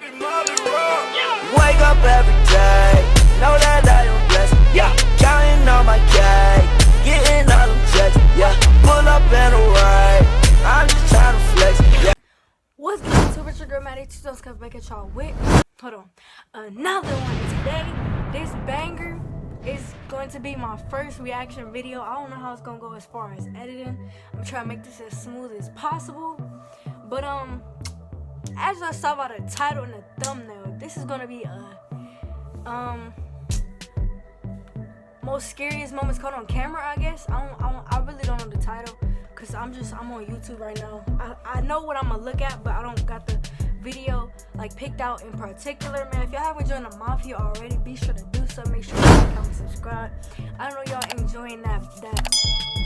Wake up every day, know that I am blessed, yeah. Counting on my cake, getting all them checks, yeah. Pull up in a ride, I'm just trying to flex, yeah. What's good, YouTube? It's your girl Maddie. Just come back at y'all with, another one. Today, this banger is going to be my first reaction video. I don't know how it's gonna go as far as editing. I'm trying to make this as smooth as possible. But as I saw by the title and the thumbnail, this is gonna be most scariest moments caught on camera, I guess. I really don't know the title, cause I'm on YouTube right now. I know what I'm gonna look at, but I don't got the video like picked out in particular. Man, if y'all haven't joined the MAFIA already, be sure to do so. Make sure you like, comment, subscribe. I know y'all enjoying that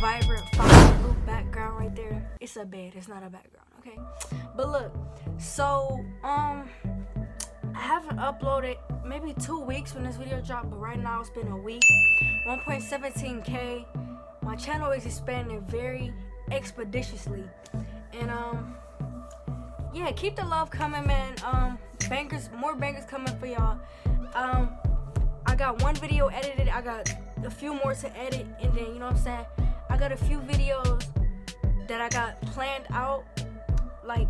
vibrant fire blue background right there. It's a bed, it's not a background, okay? But look, so I haven't uploaded maybe 2 weeks when this video dropped, but right now it's been a week. 1.17K. My channel is expanding very expeditiously, and yeah, keep the love coming, man. More bangers coming for y'all. I got one video edited, I got a few more to edit, and then, you know what I'm saying, I got a few videos that I got planned out, like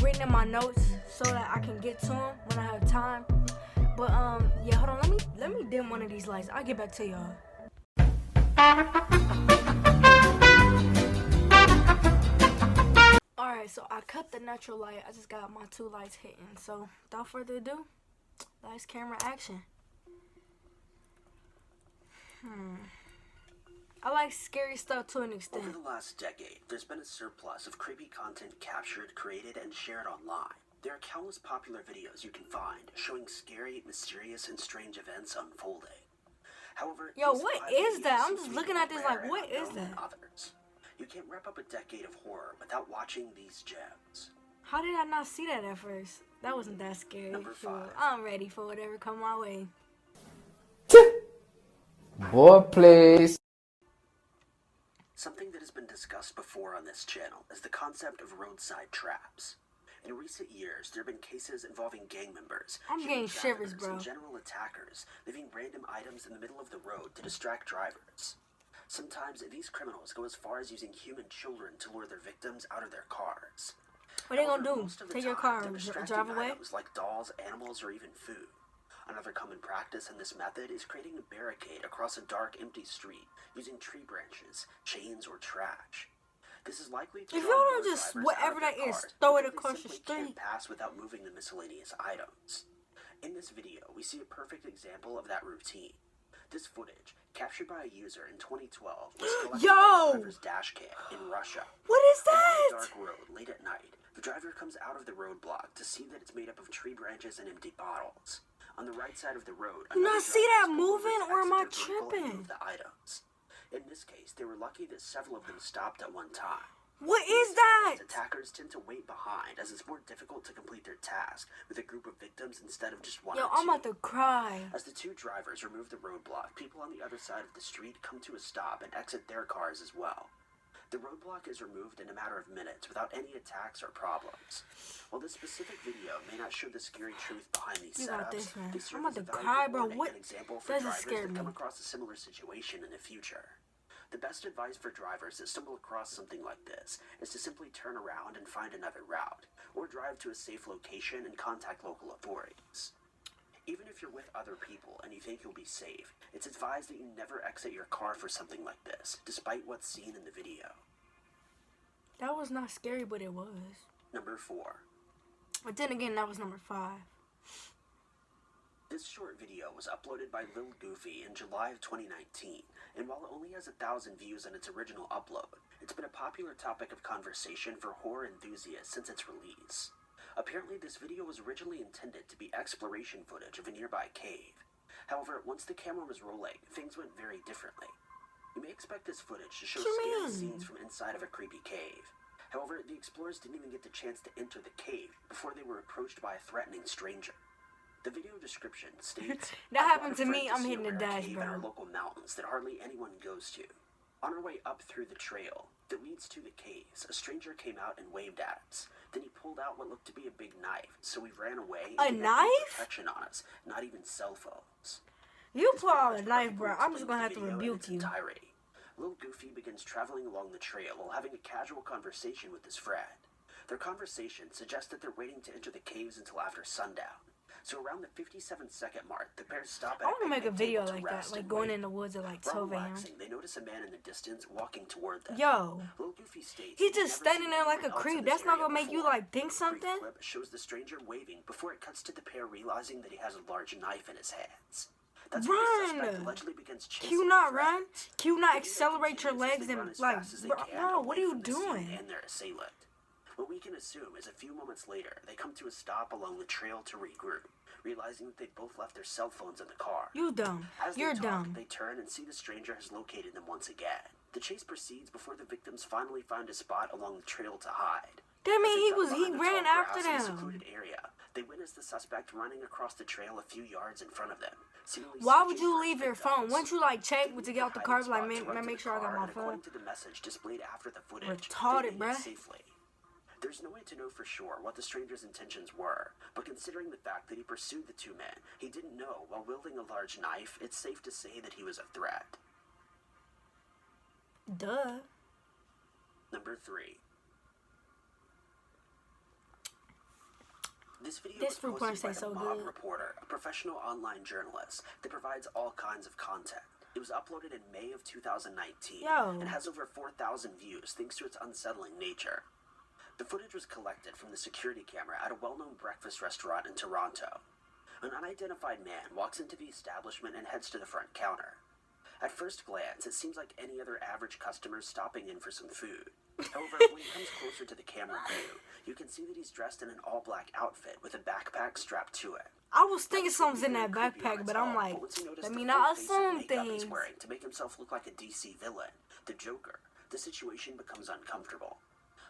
written in my notes so that I can get to them when I have time. But yeah, hold on, let me dim one of these lights. I'll get back to y'all. Alright, so I cut the natural light. I just got my 2 lights hitting. So without further ado, lights, camera, action. I like scary stuff to an extent. Over the last decade, there's been a surplus of creepy content captured, created, and shared online. There are countless popular videos you can find showing scary, mysterious, and strange events unfolding. However, yo, what is that? I'm just looking at this like, what is that? Others. You can't wrap up a decade of horror without watching these gems. How did I not see that at first? That wasn't that scary. Number 5. I'm ready for whatever come my way. Boy, please. Something that has been discussed before on this channel is the concept of roadside traps. In recent years, there have been cases involving gang members, I'm getting shivers, bro, and general attackers leaving random items in the middle of the road to distract drivers. Sometimes these criminals go as far as using human children to lure their victims out of their cars. What are they gonna do? Take your car and drive away? Like dolls, animals, or even food. Another common practice in this method is creating a barricade across a dark, empty street using tree branches, chains, or trash. This is likely to if y'all don't just whatever that is, throw it across the street. Can't pass without moving the miscellaneous items. In this video, we see a perfect example of that routine. This footage, captured by a user in 2012, was collected from the driver's dash cam in Russia. What is that? On a dark road late at night, the driver comes out of the roadblock to see that it's made up of tree branches and empty bottles. On the right side of the road, you not see that moving, or am I tripping? The items. In this case, they were lucky that several of them stopped at one time. What is that? Attackers tend to wait behind, as it's more difficult to complete their task with a group of victims instead of just one. Yo, I'm about to cry. As the 2 drivers remove the roadblock, people on the other side of the street come to a stop and exit their cars as well. The roadblock is removed in a matter of minutes without any attacks or problems. While this specific video may not show the scary truth behind these setups, they serve as a valuable warning and example for drivers that come across a similar situation in the future. The best advice for drivers that stumble across something like this is to simply turn around and find another route, or drive to a safe location and contact local authorities. Even if you're with other people and you think you'll be safe, it's advised that you never exit your car for something like this, despite what's seen in the video. That was not scary, but it was. Number 4. But then again, that was number 5. This short video was uploaded by Lil Goofy in July of 2019, and while it only has 1,000 views on its original upload, it's been a popular topic of conversation for horror enthusiasts since its release. Apparently, this video was originally intended to be exploration footage of a nearby cave. However, once the camera was rolling, things went very differently. You may expect this footage to show scary scenes from inside of a creepy cave. However, the explorers didn't even get the chance to enter the cave before they were approached by a threatening stranger. The video description states, that happened to me, I'm hitting the dash, bro. In our local mountains that hardly anyone goes to. On our way up through the trail that leads to the caves, a stranger came out and waved at us. Then he pulled pulled out what looked to be a big knife, so we ran away. A and knife? Protection on us, not even cell phones. You This pull out a pretty much knife, perfectly bro. I'm just explains gonna the have to video in rebuke its you. entirety. Little Goofy begins traveling along the trail while having a casual conversation with his friend. Their conversation suggests that they're waiting to enter the caves until after sundown. So around the 57-second mark, the pair stop at I want to make a picnic video table to like that, rest like and going wait. in the woods at like While 12 a.m. relaxing, they notice a man in the distance walking toward them. Yo, Little Goofy states he's he's just never standing seen there like a anyone else in creep. this That's not area gonna make you before. like think Brief something. clip shows the stranger waving before it cuts to the pair realizing that he has a large knife in his hands. That's when the suspect Run! allegedly begins chasing Q their not run. friends. Q not The video accelerate your continues as legs they and run as like, fast as they bro, can what away are you from the scene doing? and their assailant. What we can assume is a few moments later, they come to a stop along the trail to regroup, realizing that they both left their cell phones in the car. You dumb. As they You're talk, dumb. they turn and see the stranger has located them once again. The chase proceeds before the victims finally find a spot along the trail to hide. That mean As they he duck behind the ran tall after grass in a them. secluded area, they witness the suspect running across the trail a few yards in front of them. seemingly Why would searching you for leave his your phone? victims. Once you like check They to leave get out the hiding car, spot like to run to make the sure I got car, my and phone. according to the message displayed after the footage, Retarded, they made it bruh. safely. There's no way to know for sure what the stranger's intentions were, but considering the fact that he pursued the two men, he didn't know while wielding a large knife, it's safe to say that he was a threat. Duh. Number 3. This video This was fruit posted punch by tastes the so Mob good. Reporter, a professional online journalist that provides all kinds of content. It was uploaded in May of 2019 Yo. and has over 4,000 views thanks to its unsettling nature. The footage was collected from the security camera at a well-known breakfast restaurant in Toronto. An unidentified man walks into the establishment and heads to the front counter. At first glance, it seems like any other average customer stopping in for some food. However, when he comes closer to the camera view, you can see that he's dressed in an all-black outfit with a backpack strapped to it. I was thinking That's something's in that very creepy on backpack, its but I'm own, like, but once you notice let the me full not face of assume makeup he's things. wearing to make himself look like a DC villain, the Joker, the situation becomes uncomfortable.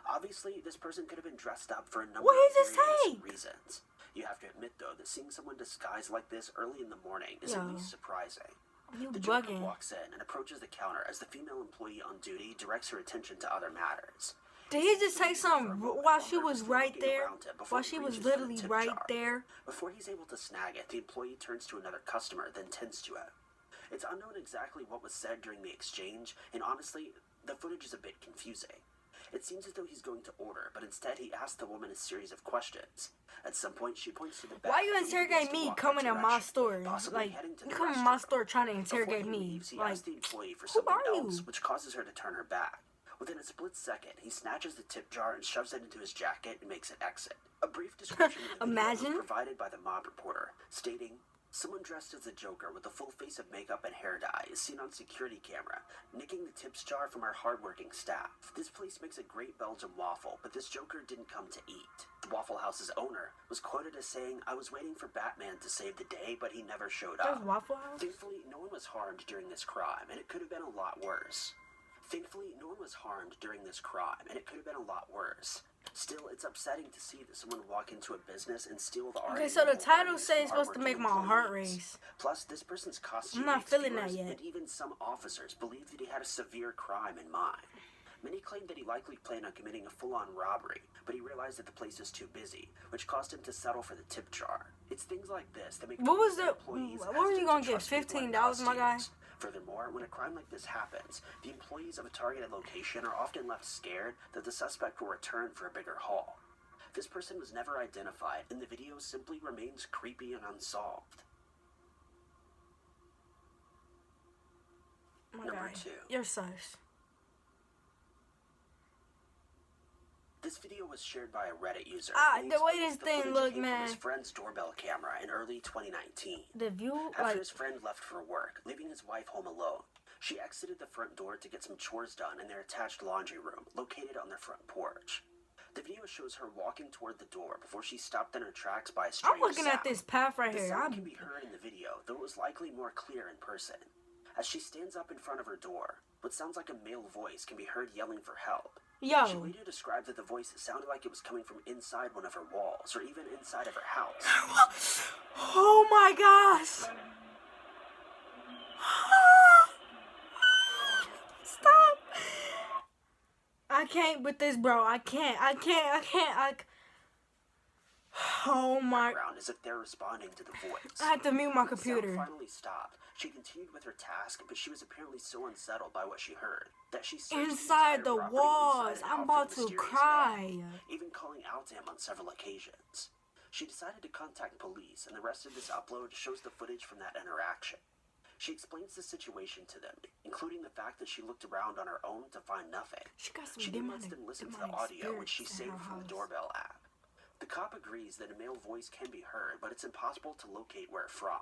Obviously, this person could have been dressed up for a number What of is this very innocent tape? reasons. You have to admit, though, that seeing someone disguised like this early in the morning is Yo. at least surprising. You The Joker bugging. walks in and approaches the counter as the female employee on duty directs her attention to other matters. Did he just say something while she was right there? While she was literally right there? Before he's able to snag it, the employee turns to another customer, then tends to it. It's unknown exactly what was said during the exchange, and honestly, the footage is a bit confusing. It seems as though he's going to order, but instead he asks the woman a series of questions. At some point, she points to the back. Why you and he begins interrogate to me walk coming that in my direction, store? possibly Like, heading to you the come in my restroom. store trying to Before interrogate he me. leaves, he Like, asks the employee for who something are you? else, which causes her to turn her back. Within a split second, he snatches the tip jar and shoves it into his jacket and makes it exit. A brief description of the video Imagine. was provided by the Mob Reporter, stating, "Someone dressed as the Joker with a full face of makeup and hair dye is seen on security camera, nicking the tips jar from our hardworking staff. This place makes a great Belgian waffle, but this Joker didn't come to eat." The Waffle House's owner was quoted as saying, "I was waiting for Batman to save the day, but he never showed there's up." Waffle House? Thankfully, no one was harmed during this crime, and it could have been a lot worse. Still, it's upsetting to see that someone walk into a business and steal the Okay, so the already title noble says it's supposed to make hardworking my heart employees. race. Plus, this person's costume I'm not makes feeling that viewers yet. and even some officers believe that he had a severe crime in mind. Many claim that he likely planned on committing a full-on robbery, but he realized that the place is too busy, which caused him to settle for the tip jar. It's things like this that make What was the- employees what were you hesitant gonna to get, trust people in $15, my guy? costumes. Furthermore, when a crime like this happens, the employees of a targeted location are often left scared that the suspect will return for a bigger haul. This person was never identified, and the video simply remains creepy and unsolved. My Number guy, 2. you're sus. This video was shared by a Reddit user. Ah, and he the way explains this the thing footage look, came from his man. friend's doorbell camera in early 2019. The view, After like, his friend left for work, leaving his wife home alone, she exited the front door to get some chores done in their attached laundry room, located on their front porch. The video shows her walking toward the door before she stopped in her tracks by a strange I'm looking at sound. this path right The here. sound can be heard in the video, though it was likely more clear in person. As she stands up in front of her door, what sounds like a male voice can be heard yelling for help. She Yo, later described that the voice sounded like it was coming from inside one of her walls, or even inside of her house. oh my gosh. Stop. I can't with this, bro. I can't. Oh my. As if they're responding to the voice. I had to mute my When the computer. sound finally stopped. She continued with her task, but she was apparently so unsettled by what she heard that she searched Inside the entire property walls. inside and I'm out about for to the mysterious cry. man, even calling out to him on several occasions. She decided to contact police, and the rest of this upload shows the footage from that interaction. She explains the situation to them, including the fact that she looked around on her own to find nothing. She got some She then demonic, lets them listen to the demonic audio, which she spirits in saved her from the house. doorbell app. The cop agrees that a male voice can be heard, but it's impossible to locate where it's from.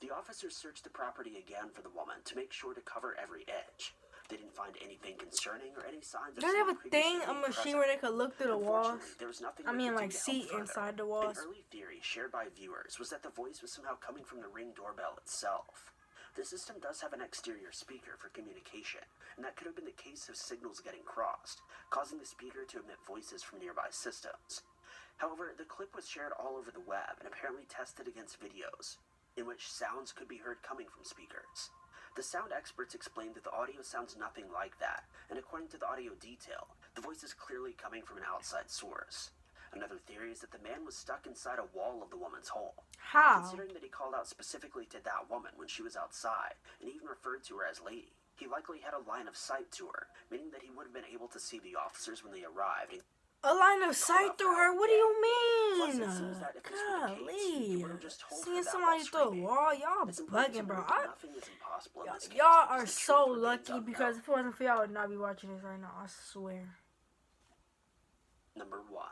The officers searched the property again for the woman to make sure to cover every edge. They didn't find anything concerning or any signs of Does it have a someone thing, previously a being machine present. where they could look through the walls? Unfortunately, there was nothing I they mean, could like, do to see help further. inside the walls. An early theory shared by viewers was that the voice was somehow coming from the Ring doorbell itself. The system does have an exterior speaker for communication, and that could have been the case of signals getting crossed, causing the speaker to emit voices from nearby systems. However, the clip was shared all over the web and apparently tested against videos, in which sounds could be heard coming from speakers. The sound experts explained that the audio sounds nothing like that, and according to the audio detail, the voice is clearly coming from an outside source. Another theory is that the man was stuck inside a wall of the woman's home. How? Considering that he called out specifically to that woman when she was outside, and even referred to her as lady, he likely had a line of sight to her, meaning that he would have been able to see the officers when they arrived. And A line of sight through her? What do you plus, mean? it seems that if this were the case, he Golly. would have just told her Seeing that somebody while through a screaming. wall? Y'all It's important to bugging, bro. note that nothing is impossible in this case, Y'all because are the so truth remains lucky unknown. because if it wasn't for y'all, I would not be watching this right now. I swear. Number 1.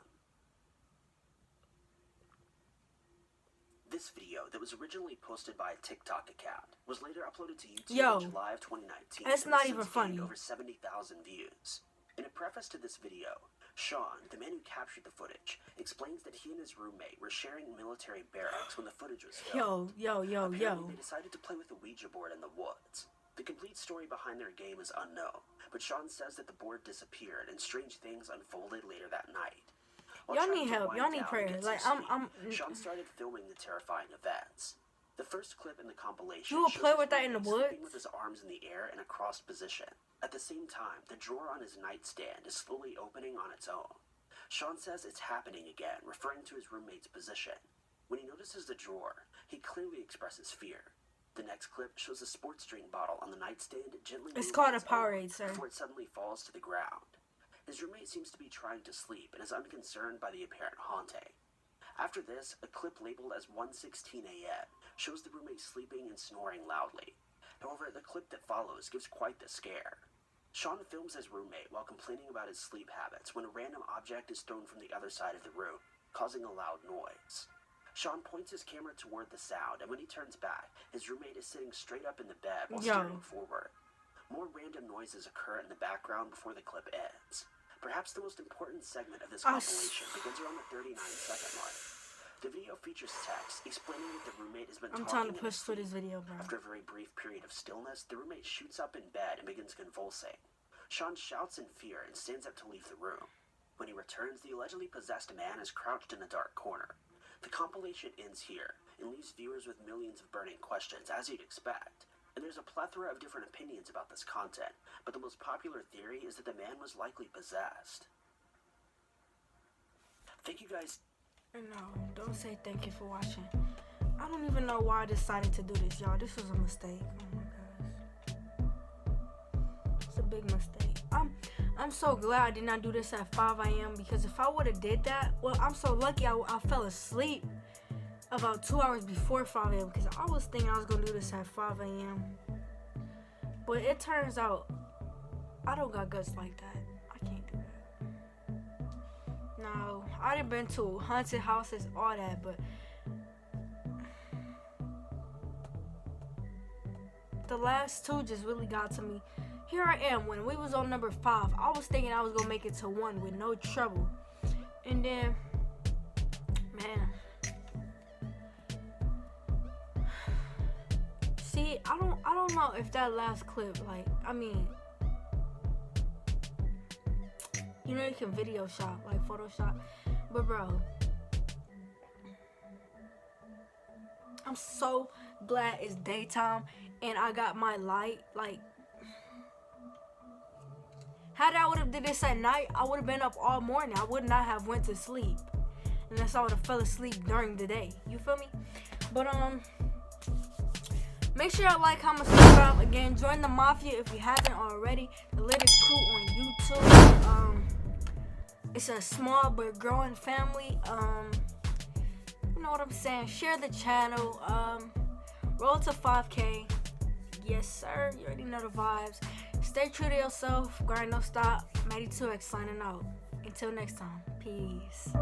This video that was originally posted by a TikTok account was later uploaded to YouTube in July of 2019. That's and not has even since gained funny. Over 70,000 views. In a preface to this video, Sean, the man who captured the footage, explains that he and his roommate were sharing military barracks when the footage was filmed. Yo. Apparently, they decided to play with a Ouija board in the woods. The complete story behind their game is unknown, but Sean says that the board disappeared and strange things unfolded later that night. While Y'all trying need to help. wind Y'all need down prayers. and get Like, some I'm. sleep, Sean started filming the terrifying events. The first clip in the compilation You will shows play his with that in the roommate sleeping woods? with his arms in the air in a crossed position. At the same time, the drawer on his nightstand is slowly opening on its own. Sean says it's happening again, referring to his roommate's position. When he notices the drawer, he clearly expresses fear. The next clip shows a sports drink bottle on the nightstand gently It's moving called on a its own Powerade, sir. before it suddenly falls to the ground. His roommate seems to be trying to sleep and is unconcerned by the apparent haunting. After this, a clip labeled as 1:16 a.m. shows the roommate sleeping and snoring loudly. However, the clip that follows gives quite the scare. Sean films his roommate while complaining about his sleep habits when a random object is thrown from the other side of the room, causing a loud noise. Sean points his camera toward the sound, and when he turns back, his roommate is sitting straight up in the bed while staring forward. More random noises occur in the background before the clip ends. Perhaps the most important segment of this compilation begins around the 39-second mark. The video features text explaining that the roommate has been I'm talking trying to in push his through sleep. this video, bro. After a very brief period of stillness, the roommate shoots up in bed and begins convulsing. Sean shouts in fear and stands up to leave the room. When he returns, the allegedly possessed man is crouched in a dark corner. The compilation ends here and leaves viewers with millions of burning questions, as you'd expect. And there's a plethora of different opinions about this content, but the most popular theory is that the man was likely possessed. Thank you guys. No, don't say thank you for watching. I don't even know why I decided to do this, y'all. This was a mistake. Oh my gosh. It's a big mistake. I'm so glad I did not do this at 5 a.m. because if I would have did that, well, I'm so lucky I fell asleep about 2 hours before 5 a.m. because I was thinking I was going to do this at 5 a.m. But it turns out I don't got guts like that. I can't do that. No, I done been to haunted houses, all that, but the last two just really got to me. Here I am, when we was on number 5, I was thinking I was gonna make it to 1 with no trouble. And then, man. See, I don't know if that last clip, like, I mean, you know you can video shop, like Photoshop, but bro, I'm so glad it's daytime and I got my light. Like, had I would have did this at night, I would have been up all morning. I would not have went to sleep. unless I would have fell asleep during the day. You feel me? But make sure y'all like, comment, subscribe. Again, join the Mafia if you haven't already. The latest crew on YouTube. It's a small but growing family. You know what I'm saying? Share the channel. Roll to 5K. Yes, sir. You already know the vibes. Stay true to yourself. Grind, no stop. Maddie 2X signing out. Until next time. Peace.